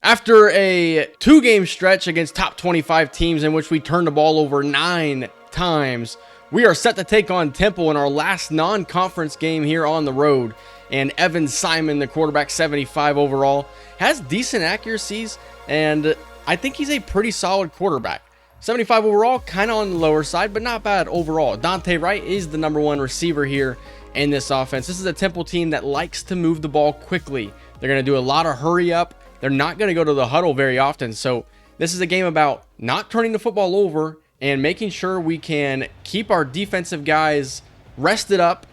After a 2-game stretch against top 25 teams in which we turned the ball over 9 times, we are set to take on Temple in our last non-conference game here on the road. And Evan Simon, the quarterback, 75 overall, has decent accuracies, and I think he's a pretty solid quarterback. 75 overall, kind of on the lower side, but not bad overall. Dante Wright is the #1 receiver here in this offense. This is a Temple team that likes to move the ball quickly. They're going to do a lot of hurry up. They're not going to go to the huddle very often. So this is a game about not turning the football over and making sure we can keep our defensive guys rested up.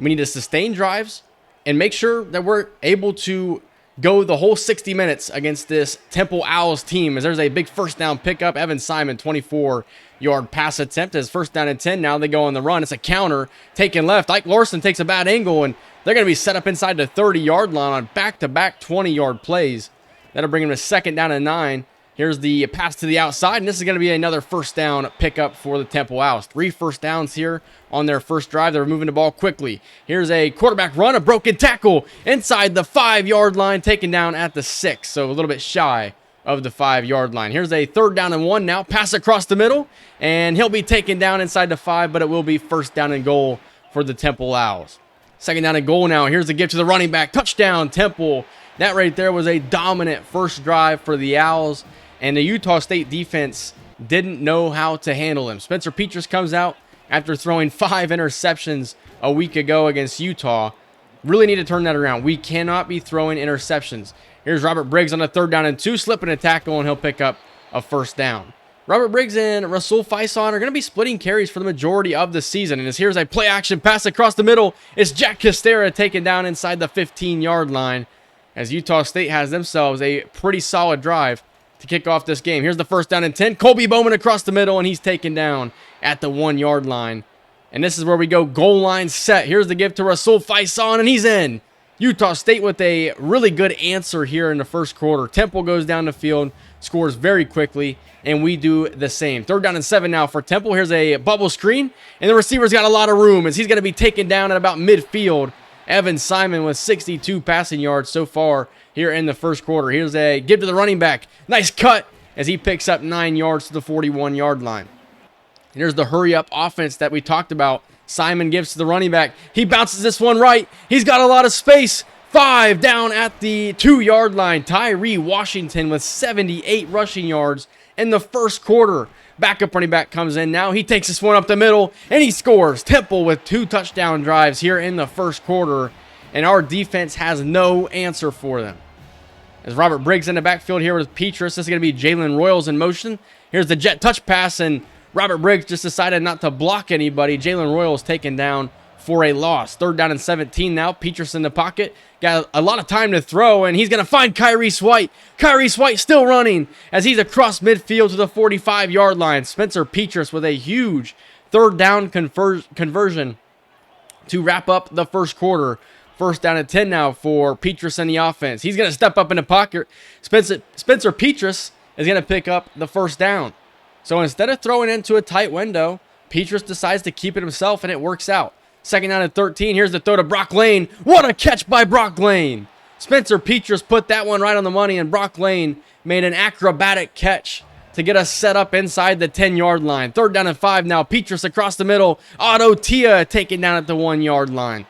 We need to sustain drives and make sure that we're able to go the whole 60 minutes against this Temple Owls team, as there's a big first down pickup. Evan Simon, 24-yard pass attempt as first down and 10. Now they go on the run. It's a counter taken left. Ike Larson takes a bad angle, and they're going to be set up inside the 30-yard line on back-to-back 20-yard plays. That'll bring him to second down and 9. Here's the pass to the outside, and this is going to be another first down pickup for the Temple Owls. 3 first downs here on their first drive. They're moving the ball quickly. Here's a quarterback run, a broken tackle inside the 5-yard line, taken down at the 6, so a little bit shy of the 5-yard line. Here's a 3rd down and 1 now. Pass across the middle, and he'll be taken down inside the 5, but it will be first down and goal for the Temple Owls. 2nd down and goal now. Here's the give to the running back. Touchdown, Temple. That right there was a dominant first drive for the Owls, and the Utah State defense didn't know how to handle him. Spencer Petras comes out after throwing 5 interceptions a week ago against Utah. Really need to turn that around. We cannot be throwing interceptions. Here's Robert Briggs on the 3rd down and 2, slipping a tackle, and he'll pick up a first down. Robert Briggs and Rasul Faison are going to be splitting carries for the majority of the season. And as here's a play action pass across the middle, it's Jack Costera taken down inside the 15-yard line, as Utah State has themselves a pretty solid drive to kick off this game. Here's the first down and 10. Colby Bowman across the middle, and he's taken down at the 1-yard line. And this is where we go goal line set. Here's the give to Rasul Faison, and he's in. Utah State with a really good answer here in the first quarter. Temple goes down the field, scores very quickly, and we do the same. 3rd down and 7 now for Temple. Here's a bubble screen, and the receiver's got a lot of room as he's going to be taken down at about midfield. Evan Simon with 62 passing yards so far here in the first quarter. Here's a give to the running back. Nice cut as he picks up 9 yards to the 41-yard line. And here's the hurry-up offense that we talked about. Simon gives to the running back. He bounces this one right. He's got a lot of space. 5 down at the 2-yard line. Tyree Washington with 78 rushing yards in the first quarter. Backup running back comes in now. He takes this one up the middle, and he scores. Temple with 2 touchdown drives here in the first quarter, and our defense has no answer for them. As Robert Briggs in the backfield here with Petras, this is going to be Jalen Royals in motion. Here's the jet touch pass, and Robert Briggs just decided not to block anybody. Jalen Royals taken down for a loss. 3rd down and 17 now. Petras in the pocket. Got a lot of time to throw, and he's going to find Kyrese White. Kyrese White still running as he's across midfield to the 45-yard line. Spencer Petras with a huge 3rd down conversion to wrap up the first quarter. 1st down and 10 now for Petras and the offense. He's going to step up in the pocket. Spencer Petras is going to pick up the first down. So instead of throwing into a tight window, Petras decides to keep it himself, and it works out. 2nd down and 13. Here's the throw to Brock Lane. What a catch by Brock Lane. Spencer Petras put that one right on the money, and Brock Lane made an acrobatic catch to get us set up inside the 10-yard line. 3rd down and 5 now. Petras across the middle. Otto Tia taken down at the 1-yard line.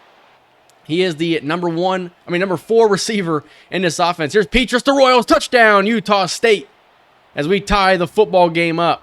He is the number 4 receiver in this offense. Here's Petras to Royals. Touchdown, Utah State, as we tie the football game up.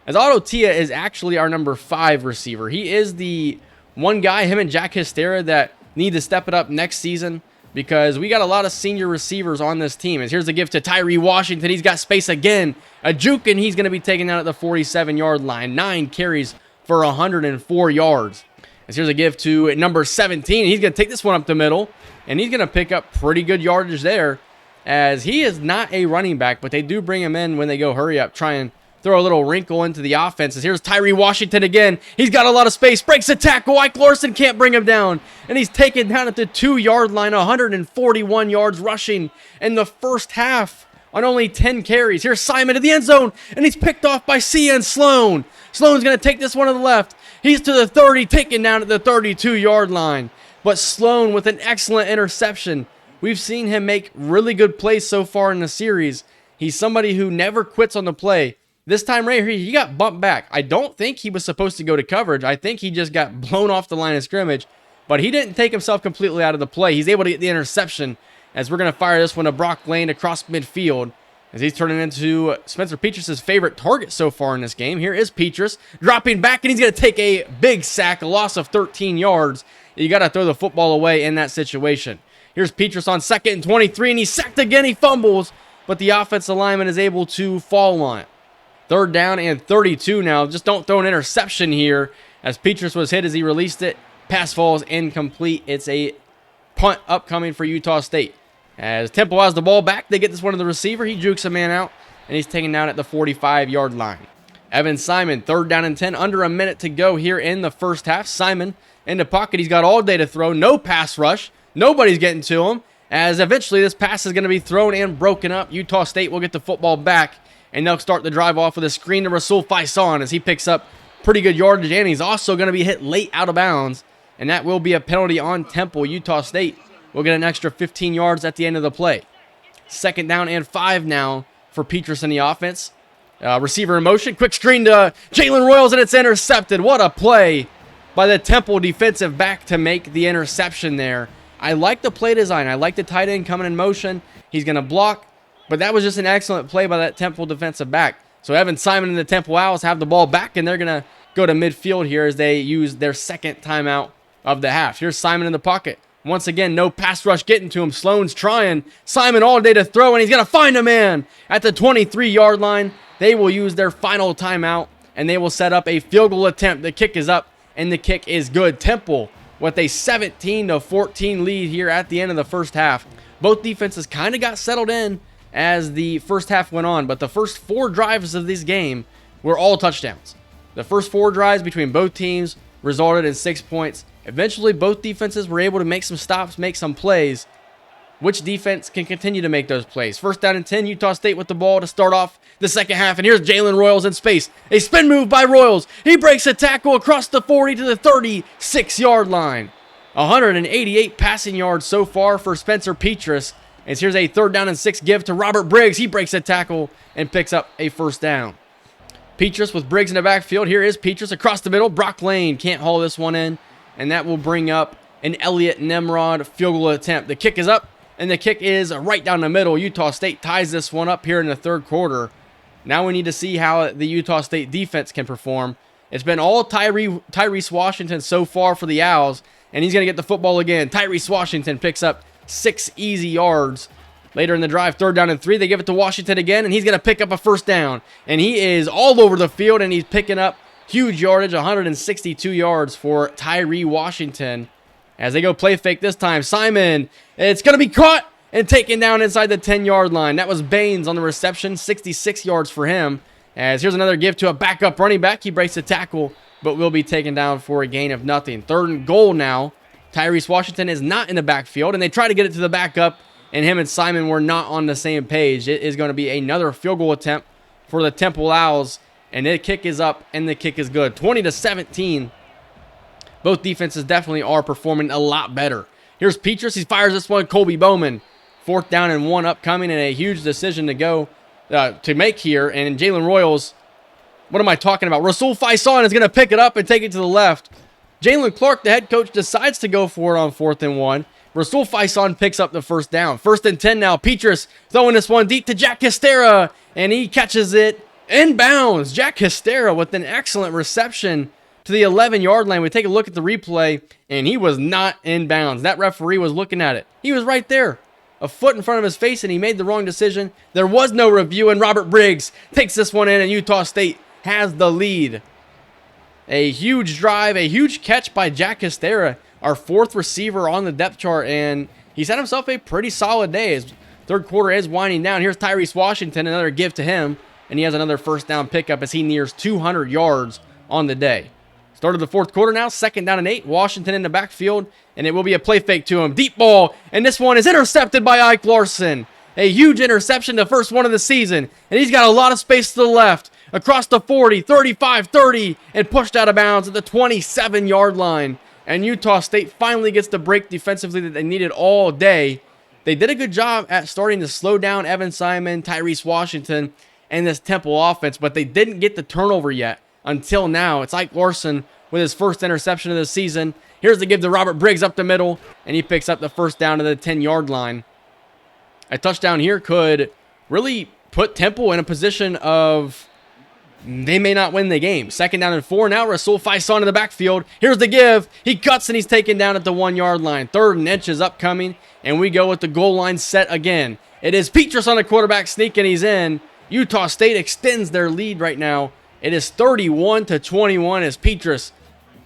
As Otto Tia is actually our number 5 receiver. He is the one guy, him and Jack Hystera, that need to step it up next season, because we got a lot of senior receivers on this team. As here's the gift to Tyree Washington. He's got space again. A juke, and he's going to be taken down at the 47-yard line. 9 carries for 104 yards. As here's a give to number 17. He's going to take this one up the middle, and he's going to pick up pretty good yardage there, as he is not a running back, but they do bring him in when they go hurry up, try and throw a little wrinkle into the offense. Here's Tyree Washington again. He's got a lot of space. Breaks a tackle. Ike Larson can't bring him down. And he's taken down at the 2-yard line. 141 yards rushing in the first half on only 10 carries. Here's Simon to the end zone. And he's picked off by C.N. Sloan. Sloan's going to take this one to the left. He's to the 30. Taken down at the 32-yard line. But Sloan with an excellent interception. We've seen him make really good plays so far in the series, He's somebody who never quits on the play. This time right here, he got bumped back. I don't think he was supposed to go to coverage. I think he just got blown off the line of scrimmage, but he didn't take himself completely out of the play. He's able to get the interception as we're going to fire this one to Brock Lane across midfield as he's turning into Spencer Petras' favorite target so far in this game. Here is Petras dropping back, and he's going to take a big sack, a loss of 13 yards. You got to throw the football away in that situation. Here's Petras on 2nd and 23, and he's sacked again. He fumbles, but the offensive lineman is able to fall on it. 3rd down and 32 now. Just don't throw an interception here as Petras was hit as he released it. Pass falls incomplete. It's a punt upcoming for Utah State. As Temple has the ball back, they get this one to the receiver. He jukes a man out, and he's taken down at the 45-yard line. Evan Simon, 3rd down and 10, under a minute to go here in the first half. Simon in the pocket. He's got all day to throw. No pass rush. Nobody's getting to him, as eventually this pass is going to be thrown and broken up. Utah State will get the football back, and they'll start the drive off with a screen to Rasul Faison as he picks up pretty good yardage, and he's also going to be hit late out of bounds, and that will be a penalty on Temple. Utah State will get an extra 15 yards at the end of the play. 2nd down and 5 now for Petras in the offense. Receiver in motion, quick screen to Jalen Royals, and it's intercepted. What a play by the Temple defensive back to make the interception there. I like the play design. I like the tight end coming in motion. He's going to block. But that was just an excellent play by that Temple defensive back. So Evan Simon and the Temple Owls have the ball back, and they're going to go to midfield here as they use their 2nd timeout of the half. Here's Simon in the pocket. Once again, no pass rush getting to him. Sloan's trying. Simon all day to throw, and he's going to find a man at the 23-yard line. They will use their final timeout, and they will set up a field goal attempt. The kick is up, and the kick is good. Temple with a 17-14 lead here at the end of the first half. Both defenses kind of got settled in as the first half went on, but the first 4 drives of this game were all touchdowns. The first 4 drives between both teams resulted in 6 points. Eventually, both defenses were able to make some stops, make some plays. Which defense can continue to make those plays? 1st down and 10, Utah State with the ball to start off the second half, and here's Jalen Royals in space. A spin move by Royals. He breaks a tackle across the 40 to the 36-yard line. 188 passing yards so far for Spencer Petras. And here's a 3rd down and 6 give to Robert Briggs. He breaks a tackle and picks up a 1st down. Petras with Briggs in the backfield. Here is Petras across the middle. Brock Lane can't haul this one in, and that will bring up an Elliott Nimrod field goal attempt. The kick is up, and the kick is right down the middle. Utah State ties this one up here in the 3rd quarter. Now we need to see how the Utah State defense can perform. It's been all Tyrese Washington so far for the Owls, and he's going to get the football again. Tyrese Washington picks up 6 easy yards. Later in the drive, 3rd down and 3, they give it to Washington again, and he's going to pick up a 1st down. And he is all over the field, and he's picking up huge yardage, 162 yards for Tyree Washington. As they go play fake this time, Simon, it's going to be caught and taken down inside the 10-yard line. That was Baines on the reception, 66 yards for him. As here's another give to a backup running back. He breaks the tackle, but will be taken down for a gain of nothing. 3rd and goal now. Tyrese Washington is not in the backfield, and they try to get it to the backup, and him and Simon were not on the same page. It is going to be another field goal attempt for the Temple Owls, and the kick is up, and the kick is good. 20-17. Both defenses definitely are performing a lot better. Here's Petras. He fires this one. Colby Bowman. 4th down and 1 upcoming, and a huge decision to make here. And Jalen Royals, what am I talking about? Rasul Faison is going to pick it up and take it to the left. Jalen Clark, the head coach, decides to go for it on 4th and 1. Rasul Faison picks up the 1st down. 1st and 10 now. Petras throwing this one deep to Jack Histera, and he catches it in bounds. Jack Histera with an excellent reception to the 11-yard line. We take a look at the replay, and he was not in bounds. That referee was looking at it. He was right there, a foot in front of his face, and he made the wrong decision. There was no review, and Robert Briggs takes this one in, and Utah State has the lead. A huge drive, a huge catch by Jack Histera, our 4th receiver on the depth chart, and he's had himself a pretty solid day. His 3rd quarter is winding down. Here's Tyrese Washington, another give to him, and he has another 1st down pickup as he nears 200 yards on the day. Start of the 4th quarter now, 2nd down and 8. Washington in the backfield, and it will be a play fake to him. Deep ball, and this one is intercepted by Ike Larson. A huge interception, the first one of the season, and he's got a lot of space to the left. Across the 40, 35, 30, and pushed out of bounds at the 27-yard line. And Utah State finally gets the break defensively that they needed all day. they did a good job at starting to slow down Evan Simon, Tyrese Washington, and this Temple offense, but they didn't get the turnover yet until now. It's Ike Larson with his first interception of the season. Here's the give to Robert Briggs up the middle, and he picks up the first down to the 10-yard line. A touchdown here could really put Temple in a position of they may not win the game. 2nd down and 4 now. Rasul Faison in the backfield. Here's the give. He cuts and he's taken down at the 1-yard line. 3rd and inches upcoming, and we go with the goal line set again. It is Petrus on the quarterback sneak, and he's in. Utah State extends their lead right now. It is 31-21 as Petrus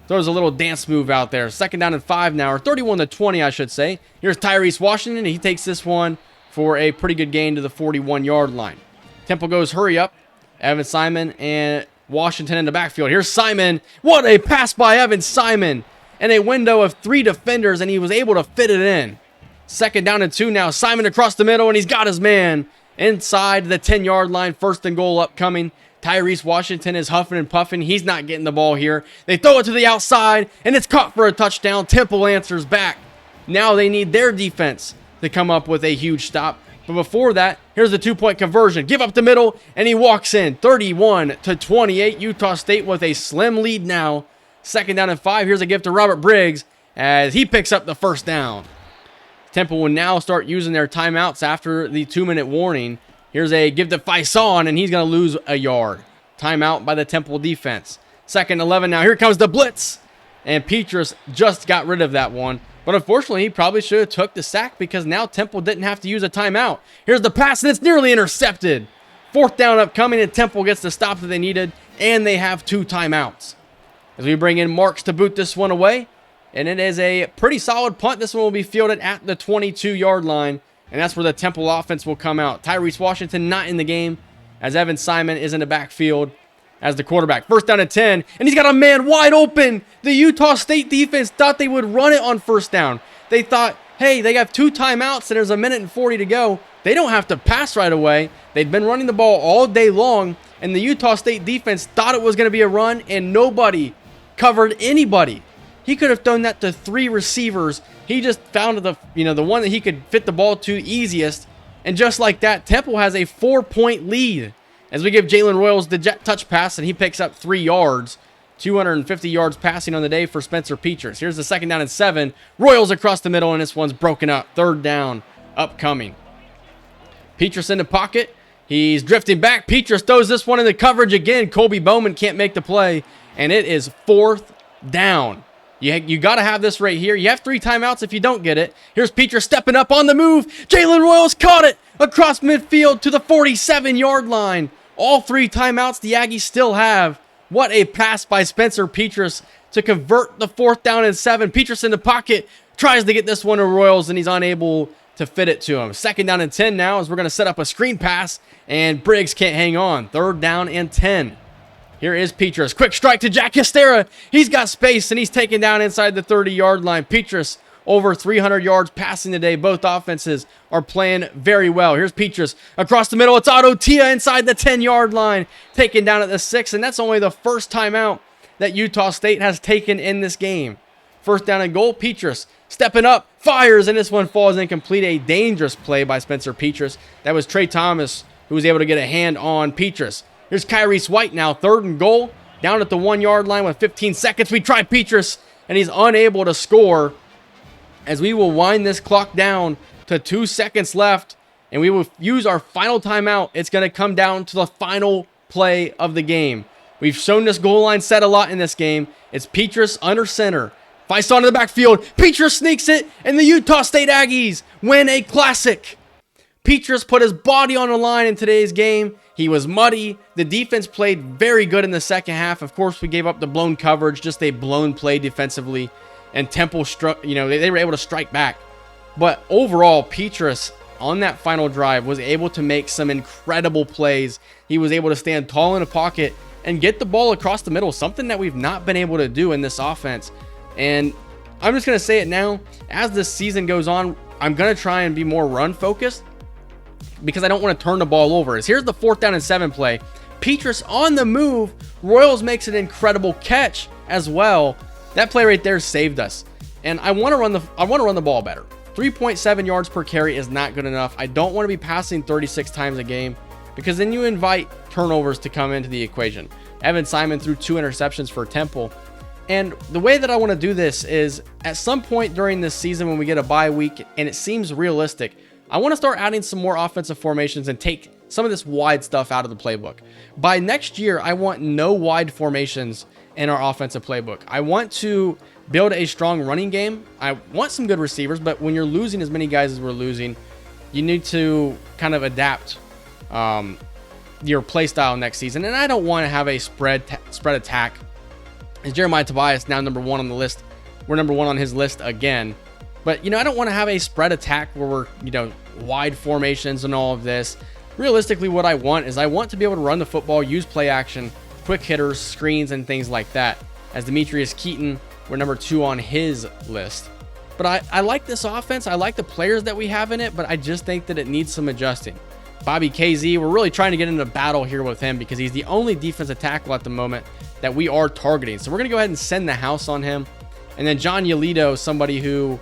throws a little dance move out there. 2nd down and 5 now, or 31-20, I should say. Here's Tyrese Washington. He takes this one for a pretty good gain to the 41-yard line. Temple goes hurry up. Evan Simon and Washington in the backfield. Here's Simon. What a pass by Evan Simon. And a window of 3 defenders, and he was able to fit it in. 2nd down and 2 now. Simon across the middle, and he's got his man inside the 10-yard line. 1st and goal upcoming. Tyrese Washington is huffing and puffing. He's not getting the ball here. They throw it to the outside, and it's caught for a touchdown. Temple answers back. Now they need their defense to come up with a huge stop. But before that, here's the 2-point conversion. Give up the middle, and he walks in. 31-28. Utah State with a slim lead now. 2nd down and 5. Here's a give to Robert Briggs as he picks up the first down. Temple will now start using their timeouts after the 2-minute warning. Here's a give to Faison, and he's going to lose a yard. Timeout by the Temple defense. 2nd 11 now. Here comes the blitz. And Petrus just got rid of that one. But unfortunately, he probably should have took the sack because now Temple didn't have to use a timeout. Here's the pass, and it's nearly intercepted. 4th down upcoming, and Temple gets the stop that they needed, and they have 2 timeouts. As we bring in Marks to boot this one away, and it is a pretty solid punt. This one will be fielded at the 22-yard line, and that's where the Temple offense will come out. Tyrese Washington not in the game, as Evan Simon is in the backfield as the quarterback. 1st down and 10, and he's got a man wide open. The Utah State defense thought they would run it on 1st down. They thought, hey, they have 2 timeouts and there's 1:40 to go. They don't have to pass right away. They've been running the ball all day long, and the Utah State defense thought it was going to be a run, and nobody covered anybody. He could have thrown that to 3 receivers. He just found the one that he could fit the ball to easiest, and just like that, Temple has a 4-point lead. As we give Jalen Royals the jet touch pass, and he picks up 3 yards. 250 yards passing on the day for Spencer Petrus. Here's the 2nd down and 7. Royals across the middle, and this one's broken up. 3rd down upcoming. Petrus in the pocket. He's drifting back. Petrus throws this one in the coverage again. Colby Bowman can't make the play, and it is 4th down. You got to have this right here. You have 3 timeouts if you don't get it. Here's Petrus stepping up on the move. Jalen Royals caught it across midfield to the 47-yard line. All 3 timeouts the Aggies still have. What a pass by Spencer Petrus to convert the 4th down and 7. Petrus in the pocket tries to get this one to Royals, and he's unable to fit it to him. 2nd down and 10 now as we're going to set up a screen pass, and Briggs can't hang on. 3rd down and 10. Here is Petrus. Quick strike to Jack Histera. He's got space, and he's taken down inside the 30-yard line. Petrus over 300 yards passing today. Both offenses are playing very well. Here's Petrus across the middle. It's Otto Tia inside the 10-yard line, taken down at the 6, and that's only the first timeout that Utah State has taken in this game. 1st down and goal. Petrus stepping up, fires, and this one falls incomplete. A dangerous play by Spencer Petrus. That was Trey Thomas who was able to get a hand on Petrus. Here's Kyrese White now, 3rd and goal, down at the 1-yard line with 15 seconds. We try Petrus, and he's unable to score. As we will wind this clock down to 2 seconds left, and we will use our final timeout. It's going to come down to the final play of the game. We've shown this goal line set a lot in this game. It's Petrus under center. Faison in the backfield. Petrus sneaks it, and the Utah State Aggies win a classic. Petrus put his body on the line in today's game. He was muddy. The defense played very good in the second half. Of course, we gave up the blown coverage, just a blown play defensively. And Temple struck, they were able to strike back. But overall, Petrus on that final drive was able to make some incredible plays. He was able to stand tall in the pocket and get the ball across the middle, something that we've not been able to do in this offense. And I'm just going to say it now. As this season goes on, I'm going to try and be more run focused because I don't want to turn the ball over. Here's the 4th down and 7 play. Petrus on the move. Royals makes an incredible catch as well. That play right there saved us. And I want to run the ball better. 3.7 yards per carry is not good enough. I don't want to be passing 36 times a game because then you invite turnovers to come into the equation. Evan Simon threw 2 interceptions for Temple. And the way that I want to do this is at some point during this season when we get a bye week and it seems realistic, I want to start adding some more offensive formations and take some of this wide stuff out of the playbook. By next year, I want no wide formations in our offensive playbook. I want to build a strong running game. I want some good receivers, but when you're losing as many guys as we're losing, you need to kind of adapt your play style next season. And I don't want to have a spread attack. Is Jeremiah Tobias now number 1 on the list? We're number 1 on his list again. But, I don't want to have a spread attack where we're, wide formations and all of this. Realistically, what I want is I want to be able to run the football, use play action, quick hitters, screens, and things like that. As Demetrius Keaton, we're number 2 on his list. But I like this offense. I like the players that we have in it, but I just think that it needs some adjusting. Bobby KZ, we're really trying to get into battle here with him because he's the only defensive tackle at the moment that we are targeting. So we're going to go ahead and send the house on him. And then John Yolito, somebody who,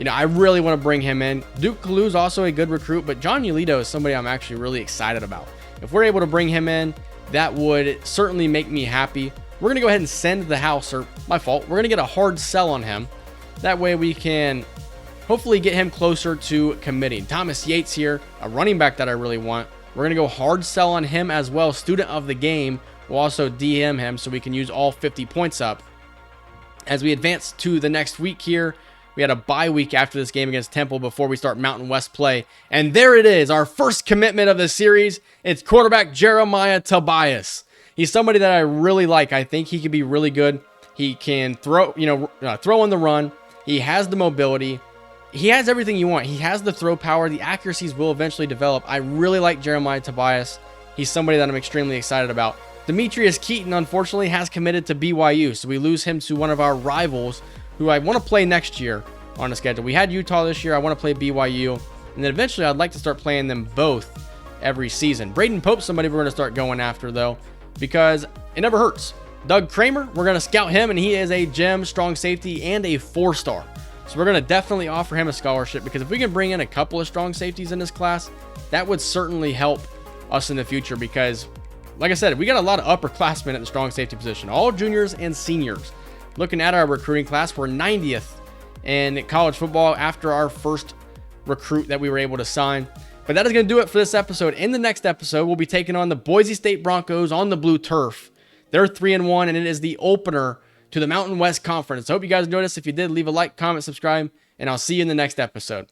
I really want to bring him in. Duke Kalu's also a good recruit, but John Yolito is somebody I'm actually really excited about. If we're able to bring him in, that would certainly make me happy. We're going to go ahead and send the house, or my fault. We're going to get a hard sell on him. That way we can hopefully get him closer to committing. Thomas Yates here, a running back that I really want. We're going to go hard sell on him as well. Student of the game. We'll also DM him so we can use all 50 points up. As we advance to the next week here, we had a bye week after this game against Temple before we start Mountain West play. And there it is, our first commitment of the series. It's quarterback Jeremiah Tobias. He's somebody that I really like. I think he could be really good. He can throw on the run. He has the mobility. He has everything you want. He has the throw power. The accuracies will eventually develop. I really like Jeremiah Tobias. He's somebody that I'm extremely excited about. Demetrius Keaton, unfortunately, has committed to BYU, so we lose him to one of our rivals who I want to play next year on the schedule. We had Utah this year. I want to play BYU, and then eventually I'd like to start playing them both every season. Braden Pope's somebody we're going to start going after, though, because it never hurts. Doug Kramer, we're going to scout him, and he is a gem, strong safety, and a 4-star. So we're going to definitely offer him a scholarship, because if we can bring in a couple of strong safeties in this class, that would certainly help us in the future, because like I said, we got a lot of upperclassmen at the strong safety position, all juniors and seniors. Looking at our recruiting class, we're 90th in college football after our first recruit that we were able to sign. But that is going to do it for this episode. In the next episode, we'll be taking on the Boise State Broncos on the blue turf. They're 3-1, and it is the opener to the Mountain West Conference. I hope you guys enjoyed this. If you did, leave a like, comment, subscribe, and I'll see you in the next episode.